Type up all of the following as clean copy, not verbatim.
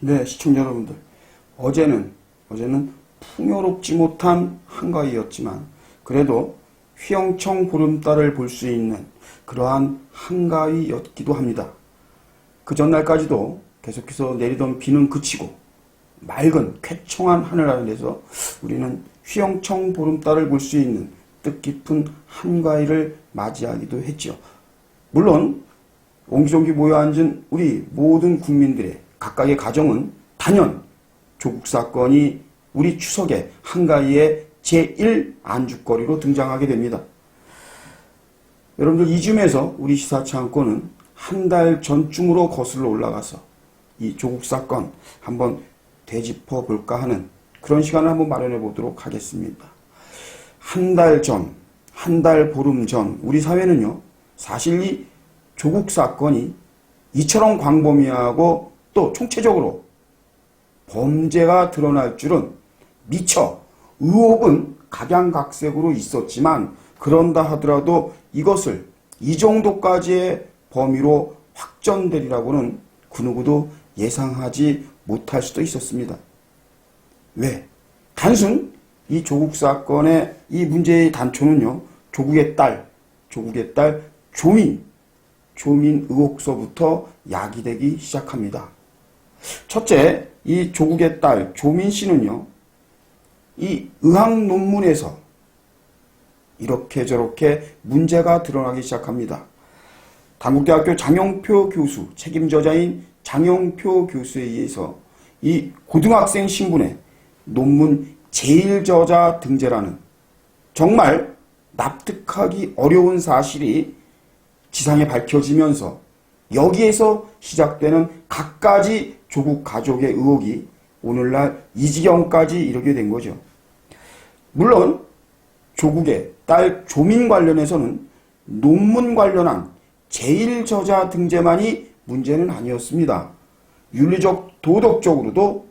네, 시청자 여러분들. 어제는 풍요롭지 못한 한가위였지만 그래도 휘영청 보름달을 볼 수 있는 그러한 한가위였기도 합니다. 그 전날까지도 계속해서 내리던 비는 그치고 맑은 쾌청한 하늘 아래에서 우리는 휘영청 보름달을 볼 수 있는 뜻깊은 한가위를 맞이하기도 했죠. 물론 옹기종기 모여 앉은 우리 모든 국민들의 각각의 가정은 단연 조국 사건이 우리 추석의 한가위의 제1 안주거리로 등장하게 됩니다. 여러분들 이쯤에서 우리 시사창고는 한 달 전쯤으로 거슬러 올라가서 이 조국 사건 한번 되짚어 볼까 하는 그런 시간을 한번 마련해 보도록 하겠습니다. 한 달 전, 한 달 보름 전 우리 사회는요, 사실 이 조국 사건이 이처럼 광범위하고 또 총체적으로 범죄가 드러날 줄은 미처 의혹은 각양각색으로 있었지만 그런다 하더라도 이것을 이 정도까지의 범위로 확전되리라고는 그 누구도 예상하지 못할 수도 있었습니다. 왜? 단순 이 조국 사건의 이 문제의 단초는요, 조국의 딸 조민 의혹서부터 야기되기 시작합니다. 첫째, 이 조국의 딸 조민 씨는요, 이 의학 논문에서 이렇게 저렇게 문제가 드러나기 시작합니다. 단국대학교 장영표 교수, 책임저자인 장영표 교수에 의해서 이 고등학생 신분의 논문 제1저자 등재라는 정말 납득하기 어려운 사실이 지상에 밝혀지면서 여기에서 시작되는 갖가지 조국 가족의 의혹이 오늘날 이 지경까지 이르게 된 거죠. 물론 조국의 딸 조민 관련해서는 논문 관련한 제1저자 등재만이 문제는 아니었습니다. 윤리적, 도덕적으로도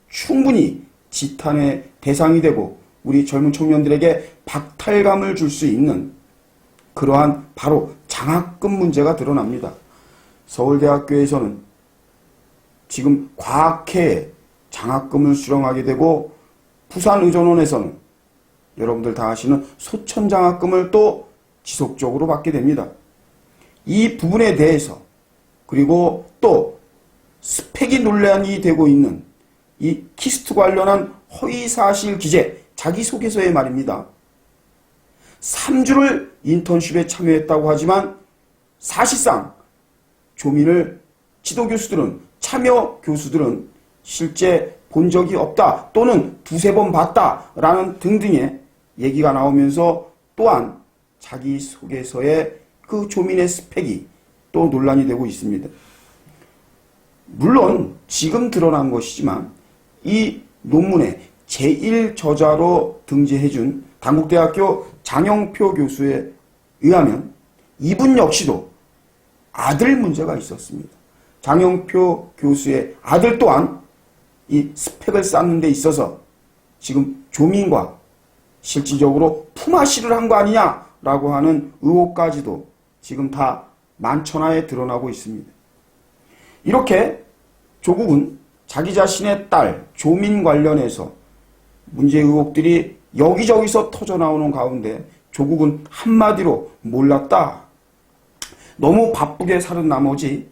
충분히 지탄의 대상이 되고 우리 젊은 청년들에게 박탈감을 줄 수 있는 그러한 바로 장학금 문제가 드러납니다. 서울대학교에서는 지금 과학회에 장학금을 수령하게 되고 부산의전원에서는 여러분들 다 아시는 소천장학금을 또 지속적으로 받게 됩니다. 이 부분에 대해서 그리고 또 스펙이 논란이 되고 있는 이 키스트 관련한 허위사실 기재 자기소개서에 말입니다. 3주를 인턴십에 참여했다고 하지만 사실상 조민을 지도교수들은 참여 교수들은 실제 본 적이 없다 또는 두세 번 봤다라는 등등의 얘기가 나오면서 또한 자기소개서에 그 조민의 스펙이 또 논란이 되고 있습니다. 물론 지금 드러난 것이지만 이 논문의 제1저자로 등재해준 단국대학교 장영표 교수에 의하면 이분 역시도 아들 문제가 있었습니다. 장영표 교수의 아들 또한 이 스펙을 쌓는 데 있어서 지금 조민과 실질적으로 품앗이를 한 거 아니냐라고 하는 의혹까지도 지금 다 만천하에 드러나고 있습니다. 이렇게 조국은 자기 자신의 딸 조민 관련해서 문제 의혹들이 여기저기서 터져나오는 가운데 조국은 한마디로 몰랐다. 너무 바쁘게 사는 나머지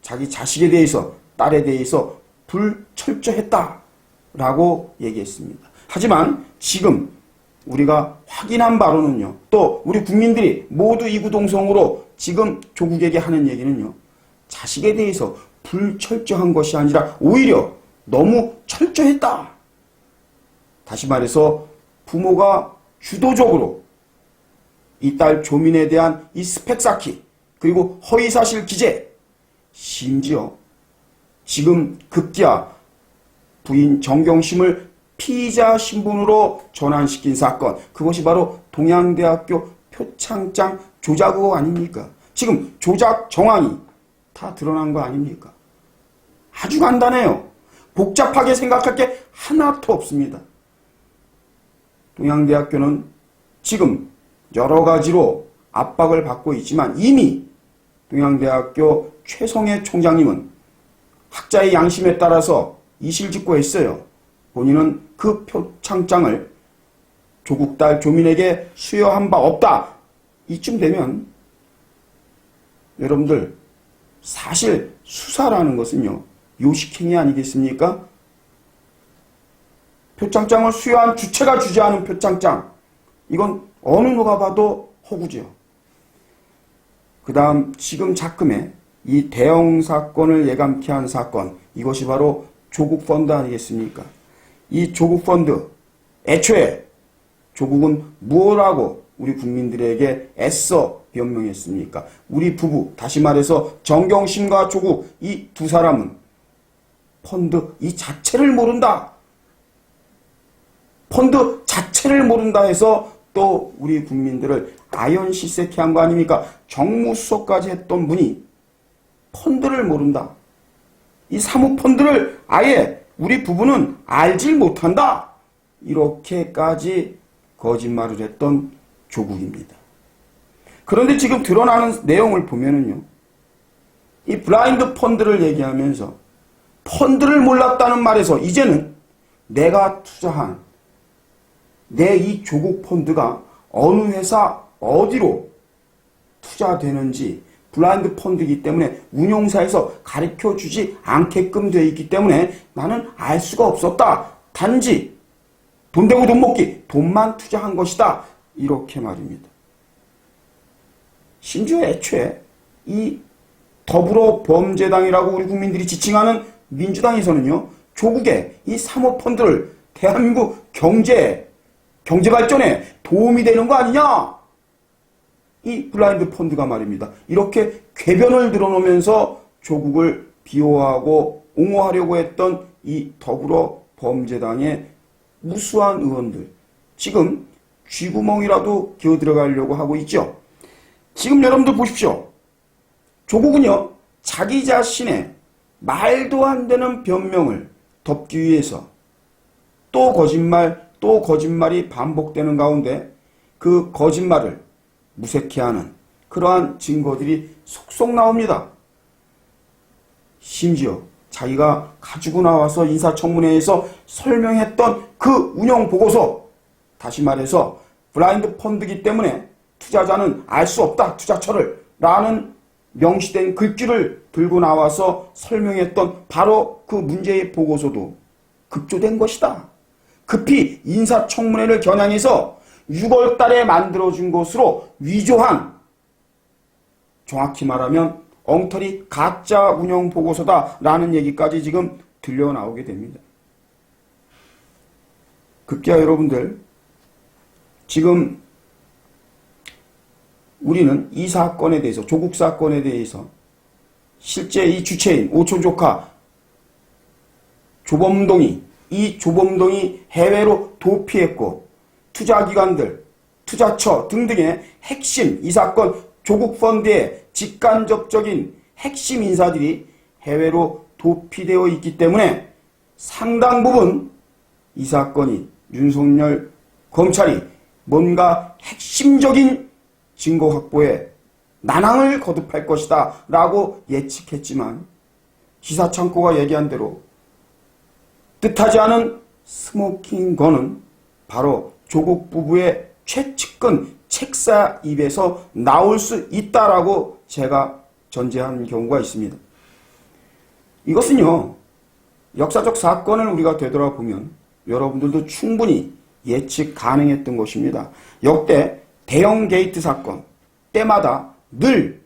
자기 자식에 대해서 딸에 대해서 불철저했다라고 얘기했습니다. 하지만 지금 우리가 확인한 바로는요. 또 우리 국민들이 모두 이구동성으로 지금 조국에게 하는 얘기는요. 자식에 대해서 불철저한 것이 아니라 오히려 너무 철저했다. 다시 말해서 부모가 주도적으로 이 딸 조민에 대한 이 스펙 쌓기 그리고 허위사실 기재 심지어 지금 급기야 부인 정경심을 피의자 신분으로 전환시킨 사건 그것이 바로 동양대학교 표창장 조작 의혹 아닙니까? 지금 조작 정황이 다 드러난 거 아닙니까? 아주 간단해요. 복잡하게 생각할 게 하나도 없습니다. 동양대학교는 지금 여러 가지로 압박을 받고 있지만 이미 동양대학교 최성해 총장님은 학자의 양심에 따라서 이실직고했어요. 본인은 그 표창장을 조국 딸 조민에게 수여한 바 없다. 이쯤 되면 여러분들 사실 수사라는 것은요 요식행위 아니겠습니까? 표창장을 수여한 주체가 주지 않은 표창장, 이건 어느 누가 봐도 허구죠. 그 다음 지금 작금의 이 대형 사건을 예감케 한 사건, 이것이 바로 조국 펀드 아니겠습니까? 이 조국 펀드, 애초에 조국은 무엇라고 우리 국민들에게 애써 변명했습니까? 우리 부부, 다시 말해서 정경심과 조국, 이 두 사람은 펀드 이 자체를 모른다. 펀드 자체를 모른다 해서 또 우리 국민들을 아연실색케 한 거 아닙니까? 정무수석까지 했던 분이 펀드를 모른다. 이 사모펀드를 아예 우리 부부는 알질 못한다. 이렇게까지 거짓말을 했던 조국입니다. 그런데 지금 드러나는 내용을 보면은요, 이 블라인드 펀드를 얘기하면서 펀드를 몰랐다는 말에서 이제는 내가 투자한 내 이 조국 펀드가 어느 회사 어디로 투자되는지 블라인드 펀드이기 때문에 운용사에서 가르쳐주지 않게끔 되어 있기 때문에 나는 알 수가 없었다. 단지 돈 되고 돈 먹기, 돈만 투자한 것이다. 이렇게 말입니다. 심지어 애초에 이 더불어범죄당이라고 우리 국민들이 지칭하는 민주당에서는요, 조국의 이 사모펀드를 대한민국 경제 발전에 도움이 되는 거 아니냐? 이 블라인드 펀드가 말입니다. 이렇게 궤변을 드러놓으면서 조국을 비호하고 옹호하려고 했던 이 더불어범죄당의 무수한 의원들, 지금 쥐구멍이라도 기어들어가려고 하고 있죠. 지금 여러분들 보십시오. 조국은요, 자기 자신의 말도 안 되는 변명을 덮기 위해서 또 거짓말이 반복되는 가운데 그 거짓말을 무색해 하는 그러한 증거들이 속속 나옵니다. 심지어 자기가 가지고 나와서 인사청문회에서 설명했던 그 운영보고서, 다시 말해서 블라인드 펀드이기 때문에 투자자는 알 수 없다, 투자처를 라는 명시된 글귀를 들고 나와서 설명했던 바로 그 문제의 보고서도 급조된 것이다. 급히 인사청문회를 겨냥해서 6월 달에 만들어준 것으로 위조한, 정확히 말하면 엉터리 가짜 운영 보고서다라는 얘기까지 지금 들려 나오게 됩니다. 급기야 여러분들, 지금 우리는 이 사건에 대해서, 조국 사건에 대해서 실제 이 주체인 오촌 조카 조범동이, 이 조범동이 해외로 도피했고 투자기관들, 투자처 등등의 핵심, 이 사건 조국 펀드의 직간접적인 핵심 인사들이 해외로 도피되어 있기 때문에 상당 부분 이 사건이 윤석열 검찰이 뭔가 핵심적인 증거 확보에 난항을 거듭할 것이다 라고 예측했지만 기사창고가 얘기한 대로 뜻하지 않은 스모킹건은 바로 조국 부부의 최측근 책사 입에서 나올 수 있다라고 제가 전제한 경우가 있습니다. 이것은요, 역사적 사건을 우리가 되돌아보면 여러분들도 충분히 예측 가능했던 것입니다. 역대 대형 게이트 사건 때마다 늘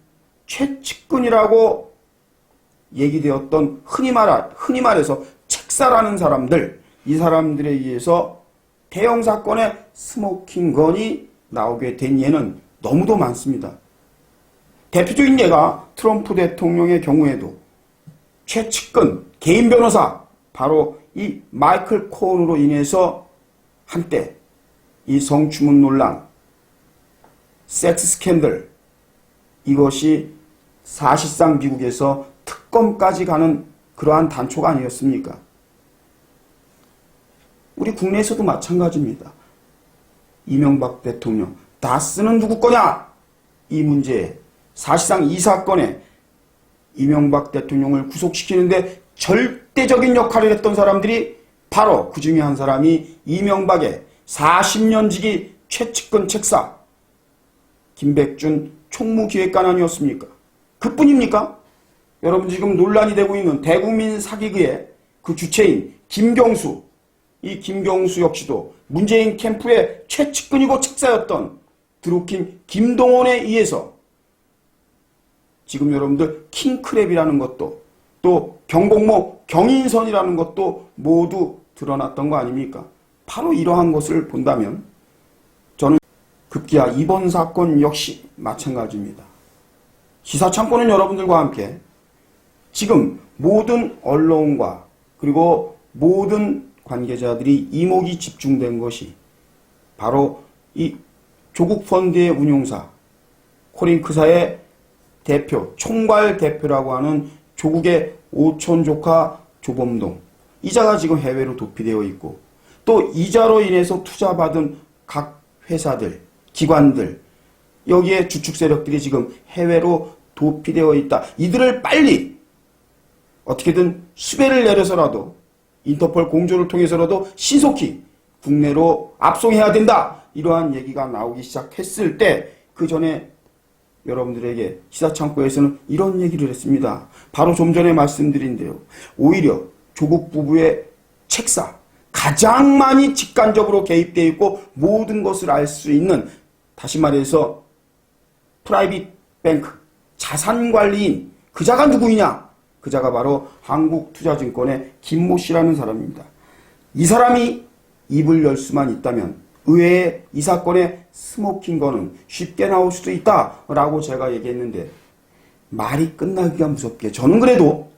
최측근이라고 얘기되었던 흔히 말해서 책사라는 사람들, 이 사람들에 의해서 대형 사건의 스모킹건이 나오게 된 예는 너무도 많습니다. 대표적인 예가 트럼프 대통령의 경우에도 최측근 개인 변호사, 바로 이 마이클 코언으로 인해서 한때 이 성추문 논란, 섹스 스캔들, 이것이 사실상 미국에서 특검까지 가는 그러한 단초가 아니었습니까? 우리 국내에서도 마찬가지입니다. 이명박 대통령, 다스는 누구 거냐? 이 문제에 사실상 이 사건에 이명박 대통령을 구속시키는데 절대적인 역할을 했던 사람들이 바로 그 중에 한 사람이 이명박의 40년 지기 최측근 책사 김백준 총무기획관 아니었습니까? 그뿐입니까? 여러분 지금 논란이 되고 있는 대국민 사기극의 그 주체인 김경수, 이 김경수 역시도 문재인 캠프의 최측근이고 책사였던 드루킹 김동원에 의해서 지금 여러분들 킹크랩이라는 것도 또 경복모 경인선이라는 것도 모두 드러났던 거 아닙니까? 바로 이러한 것을 본다면 저는 급기야 이번 사건 역시 마찬가지입니다. 시사창고는 여러분들과 함께 지금 모든 언론과 그리고 모든 관계자들이 이목이 집중된 것이 바로 이 조국펀드의 운용사 코링크사의 대표, 총괄 대표라고 하는 조국의 오촌 조카 조범동, 이자가 지금 해외로 도피되어 있고 또 이자로 인해서 투자받은 각 회사들, 기관들, 여기에 주축 세력들이 지금 해외로 도피되어 있다. 이들을 빨리 어떻게든 수배를 내려서라도 인터폴 공조를 통해서라도 신속히 국내로 압송해야 된다. 이러한 얘기가 나오기 시작했을 때 그 전에 여러분들에게 시사창고에서는 이런 얘기를 했습니다. 바로 좀 전에 말씀드린데요. 오히려 조국 부부의 책사, 가장 많이 직간접으로 개입되어 있고 모든 것을 알 수 있는, 다시 말해서 프라이빗 뱅크, 자산관리인, 그자가 누구이냐? 그자가 바로 한국투자증권의 김모 씨라는 사람입니다. 이 사람이 입을 열 수만 있다면 의외에 이 사건의 스모킹건은 쉽게 나올 수도 있다라고 제가 얘기했는데 말이 끝나기가 무섭게 저는 그래도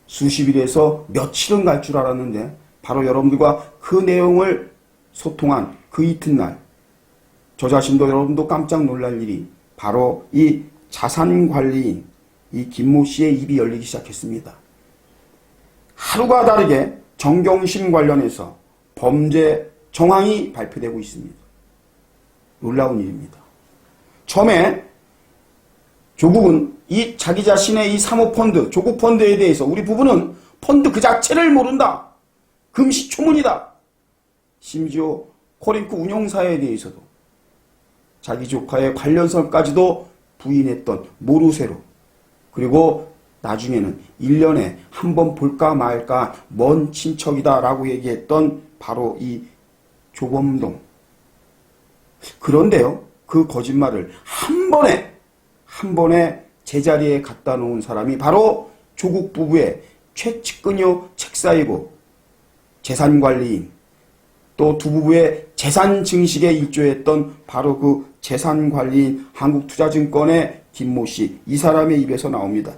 수십일에서 며칠은 갈 줄 알았는데 바로 여러분들과 그 내용을 소통한 그 이튿날 저 자신도 여러분도 깜짝 놀랄 일이 바로 이 자산관리인 이 김모 씨의 입이 열리기 시작했습니다. 하루가 다르게 정경심 관련해서 범죄 정황이 발표되고 있습니다. 놀라운 일입니다. 처음에 조국은 이 자기 자신의 이 사모펀드, 조국펀드에 대해서 우리 부부는 펀드 그 자체를 모른다. 금시초문이다. 심지어 코링크 운용사에 대해서도 자기 조카의 관련성까지도 부인했던 모르쇠로, 그리고 나중에는 1년에 한 번 볼까 말까 먼 친척이다라고 얘기했던 바로 이 조범동. 그런데요, 그 거짓말을 한 번에 제자리에 갖다 놓은 사람이 바로 조국 부부의 최측근이요 책사이고 재산관리인, 또 두 부부의 재산 증식에 일조했던 바로 그 재산관리인 한국투자증권의 김모 씨, 이 사람의 입에서 나옵니다.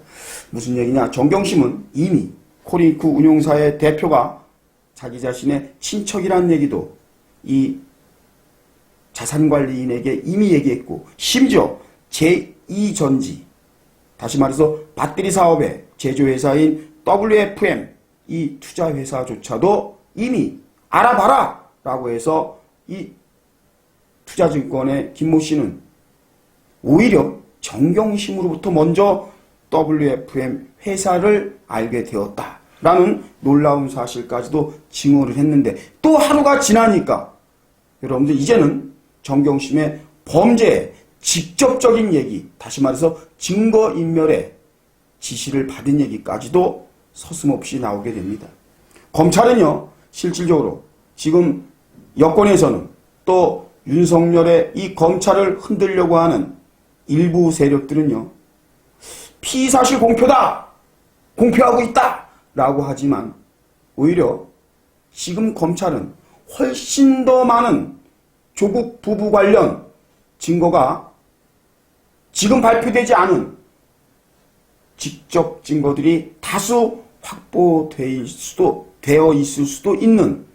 무슨 얘기냐? 정경심은 이미 코링크 운용사의 대표가 자기 자신의 친척이라는 얘기도 이 자산관리인에게 이미 얘기했고, 심지어 제2전지, 다시 말해서 배터리 사업의 제조회사인 WFM 이 투자회사조차도 이미 알아봐라 라고 해서 이 투자증권의 김모 씨는 오히려 정경심으로부터 먼저 WFM 회사를 알게 되었다라는 놀라운 사실까지도 증언을 했는데, 또 하루가 지나니까 여러분들 이제는 정경심의 범죄에 직접적인 얘기, 다시 말해서 증거인멸의 지시를 받은 얘기까지도 서슴없이 나오게 됩니다. 검찰은요, 실질적으로 지금 여권에서는 또 윤석열의 이 검찰을 흔들려고 하는 일부 세력들은요, 피의사실 공표다! 공표하고 있다! 라고 하지만 오히려 지금 검찰은 훨씬 더 많은 조국 부부 관련 증거가 지금 발표되지 않은 직접 증거들이 다수 확보되어 있을 수도 있는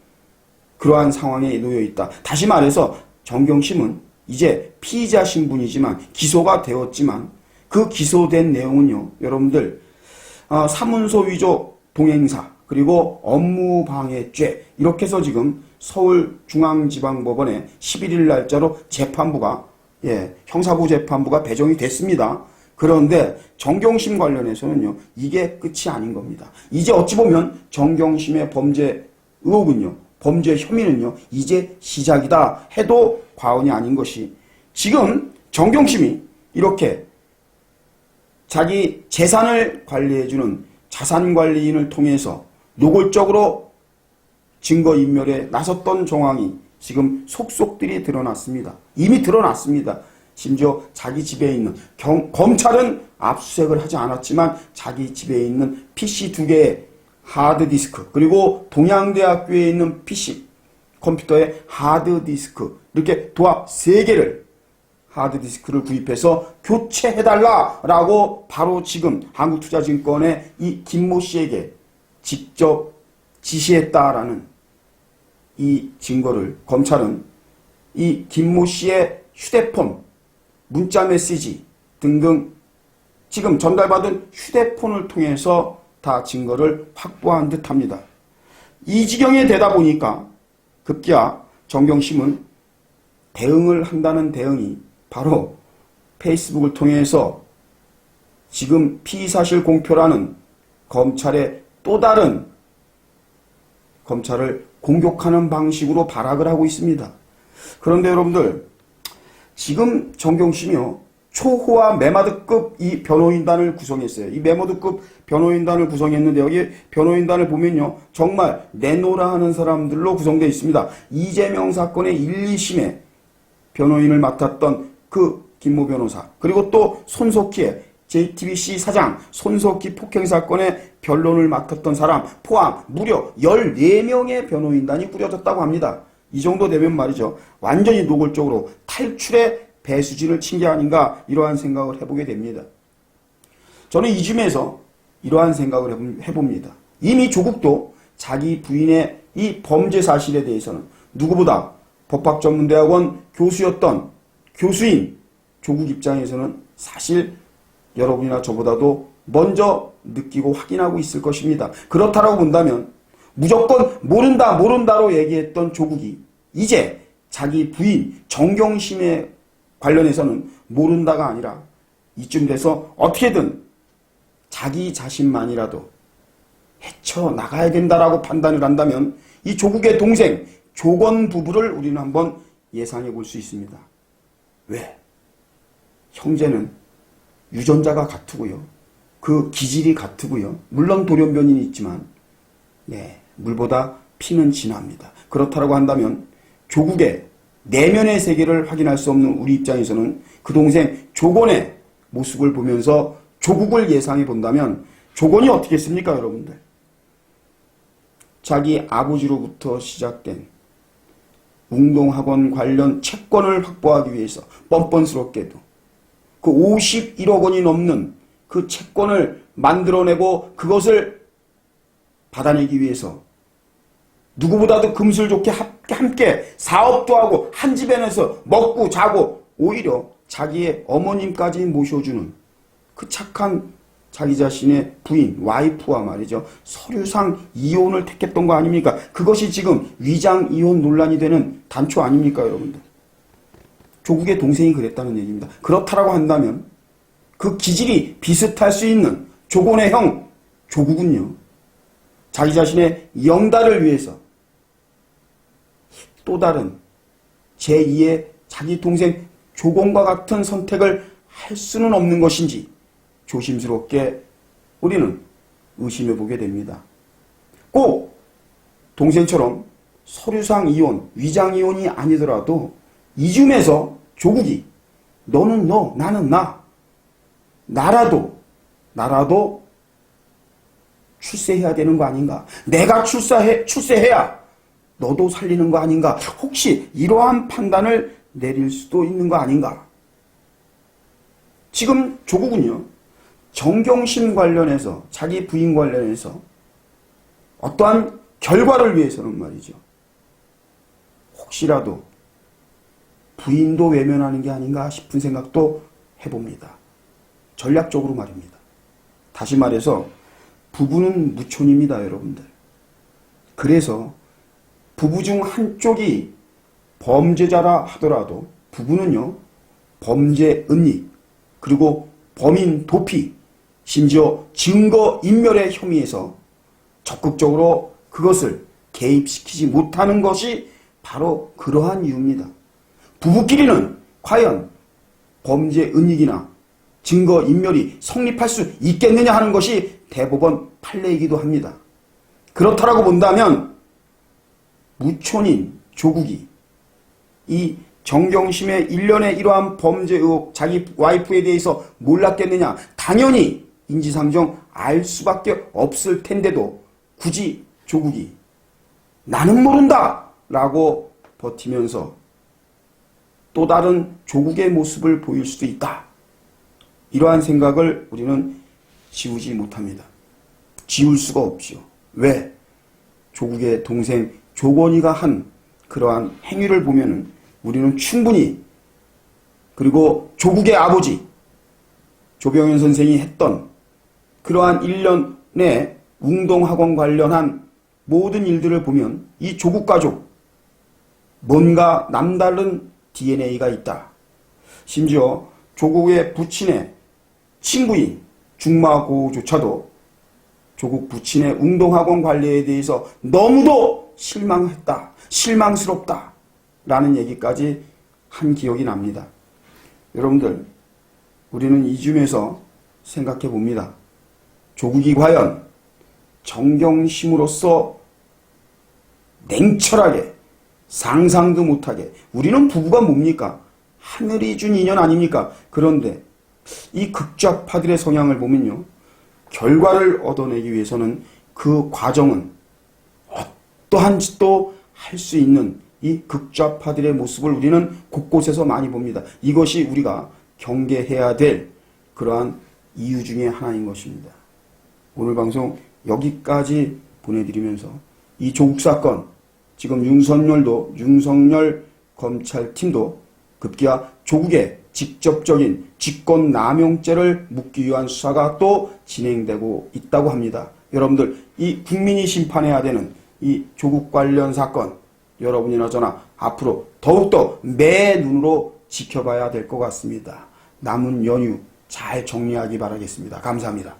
그러한 상황에 놓여 있다. 다시 말해서 정경심은 이제 피의자 신분이지만 기소가 되었지만 그 기소된 내용은요, 여러분들 사문서 위조 동행사 그리고 업무방해죄 이렇게 해서 지금 서울중앙지방법원에 11일 날짜로 재판부가 형사부 재판부가 배정이 됐습니다. 그런데 정경심 관련해서는요, 이게 끝이 아닌 겁니다. 이제 어찌 보면 정경심의 범죄 의혹은요, 범죄 혐의는요, 이제 시작이다 해도 과언이 아닌 것이, 지금 정경심이 이렇게 자기 재산을 관리해주는 자산관리인을 통해서 노골적으로 증거인멸에 나섰던 정황이 지금 속속들이 드러났습니다. 이미 드러났습니다. 심지어 자기 집에 있는, 검찰은 압수수색을 하지 않았지만 자기 집에 있는 PC 2개의 하드디스크, 그리고 동양대학교에 있는 PC 컴퓨터의 하드디스크, 이렇게 도합 3개를 하드디스크를 구입해서 교체해달라라고 바로 지금 한국투자증권의 이 김모 씨에게 직접 지시했다라는 이 증거를 검찰은 이 김모 씨의 휴대폰, 문자 메시지 등등 지금 전달받은 휴대폰을 통해서 다 증거를 확보한 듯합니다. 이 지경에 되다 보니까 급기야 정경심은 대응을 한다는 대응이 바로 페이스북을 통해서 지금 피의사실 공표라는 검찰의 또 다른 검찰을 공격하는 방식으로 발악을 하고 있습니다. 그런데 여러분들, 지금 정경심이요, 초호화 메마드급 이 변호인단을 구성했어요. 이 메마드급 변호인단을 구성했는데 여기 변호인단을 보면요, 정말 내노라 하는 사람들로 구성되어 있습니다. 이재명 사건의 1, 2심에 변호인을 맡았던 그 김모 변호사, 그리고 또 손석희의 JTBC 사장, 손석희 폭행 사건의 변론을 맡았던 사람 포함 무려 14명의 변호인단이 꾸려졌다고 합니다. 이 정도 되면 말이죠, 완전히 노골적으로 탈출의 배수진을 친 게 아닌가, 이러한 생각을 해보게 됩니다. 저는 이 쯤에서 이러한 생각을 해봅니다. 이미 조국도 자기 부인의 이 범죄 사실에 대해서는 누구보다 법학전문대학원 교수였던 교수인 조국 입장에서는 사실 여러분이나 저보다도 먼저 느끼고 확인하고 있을 것입니다. 그렇다라고 본다면 무조건 모른다로 얘기했던 조국이 이제 자기 부인 정경심에 관련해서는 모른다가 아니라 이쯤 돼서 어떻게든 자기 자신만이라도 헤쳐나가야 된다라고 판단을 한다면 이 조국의 동생 조건 부부를 우리는 한번 예상해 볼 수 있습니다. 왜? 형제는 유전자가 같고요. 그 기질이 같고요. 물론 돌연변이는 있지만 물보다 피는 진합니다. 그렇다고 한다면 조국의 내면의 세계를 확인할 수 없는 우리 입장에서는 그 동생 조건의 모습을 보면서 조국을 예상해 본다면 조건이 어떻게 했습니까, 여러분들? 자기 아버지로부터 시작된 웅동학원 관련 채권을 확보하기 위해서 뻔뻔스럽게도 그 51억 원이 넘는 그 채권을 만들어내고 그것을 받아내기 위해서 누구보다도 금슬좋게 함께 사업도 하고 한 집에 내서 먹고 자고 오히려 자기의 어머님까지 모셔주는 그 착한 자기 자신의 부인, 와이프와 말이죠, 서류상 이혼을 택했던 거 아닙니까? 그것이 지금 위장 이혼 논란이 되는 단초 아닙니까, 여러분들? 조국의 동생이 그랬다는 얘기입니다. 그렇다라고 한다면 그 기질이 비슷할 수 있는 조건의 형 조국은요, 자기 자신의 영달을 위해서 또 다른 제2의 자기 동생 조건과 같은 선택을 할 수는 없는 것인지 조심스럽게 우리는 의심해 보게 됩니다. 꼭 동생처럼 서류상 이혼, 위장 이혼이 아니더라도 이쯤에서 조국이 너는 너, 나는 나, 나라도 출세해야 되는 거 아닌가? 내가 출세해야 너도 살리는 거 아닌가? 혹시 이러한 판단을 내릴 수도 있는 거 아닌가? 지금 조국은요, 정경심 관련해서, 자기 부인 관련해서 어떠한 결과를 위해서는 말이죠, 혹시라도 부인도 외면하는 게 아닌가 싶은 생각도 해봅니다. 전략적으로 말입니다. 다시 말해서 부부는 무촌입니다, 여러분들. 그래서 부부 중 한쪽이 범죄자라 하더라도 부부는요, 범죄 은닉, 그리고 범인 도피, 심지어 증거 인멸의 혐의에서 적극적으로 그것을 개입시키지 못하는 것이 바로 그러한 이유입니다. 부부끼리는 과연 범죄 은닉이나 증거 인멸이 성립할 수 있겠느냐 하는 것이 대법원 판례이기도 합니다. 그렇다라고 본다면 무촌인 조국이 이 정경심의 일련의 이러한 범죄 의혹, 자기 와이프에 대해서 몰랐겠느냐? 당연히 인지상정 알 수밖에 없을 텐데도 굳이 조국이 나는 모른다 라고 버티면서 또 다른 조국의 모습을 보일 수도 있다. 이러한 생각을 우리는 지우지 못합니다. 지울 수가 없지요. 왜? 조국의 동생 조건이가 한 그러한 행위를 보면은 우리는 충분히, 그리고 조국의 아버지 조병현 선생이 했던 그러한 일련의 웅동학원 관련한 모든 일들을 보면 이 조국 가족 뭔가 남다른 DNA가 있다. 심지어 조국의 부친의 친구인 중마고조차도 조국 부친의 웅동학원 관리에 대해서 너무도 실망했다, 실망스럽다 라는 얘기까지 한 기억이 납니다. 여러분들, 우리는 이쯤에서 생각해 봅니다. 조국이 과연 정경심으로써 냉철하게, 상상도 못하게, 우리는 부부가 뭡니까? 하늘이 준 인연 아닙니까? 그런데 이 극좌파들의 성향을 보면요, 결과를 얻어내기 위해서는 그 과정은 어떠한 짓도 할 수 있는 이 극좌파들의 모습을 우리는 곳곳에서 많이 봅니다. 이것이 우리가 경계해야 될 그러한 이유 중에 하나인 것입니다. 오늘 방송 여기까지 보내드리면서 이 조국 사건, 지금 윤석열 검찰팀도 급기야 조국의 직접적인 직권남용죄를 묻기 위한 수사가 또 진행되고 있다고 합니다. 여러분들, 이 국민이 심판해야 되는 이 조국 관련 사건, 여러분이나 저나 앞으로 더욱더 매 눈으로 지켜봐야 될 것 같습니다. 남은 연휴 잘 정리하기 바라겠습니다. 감사합니다.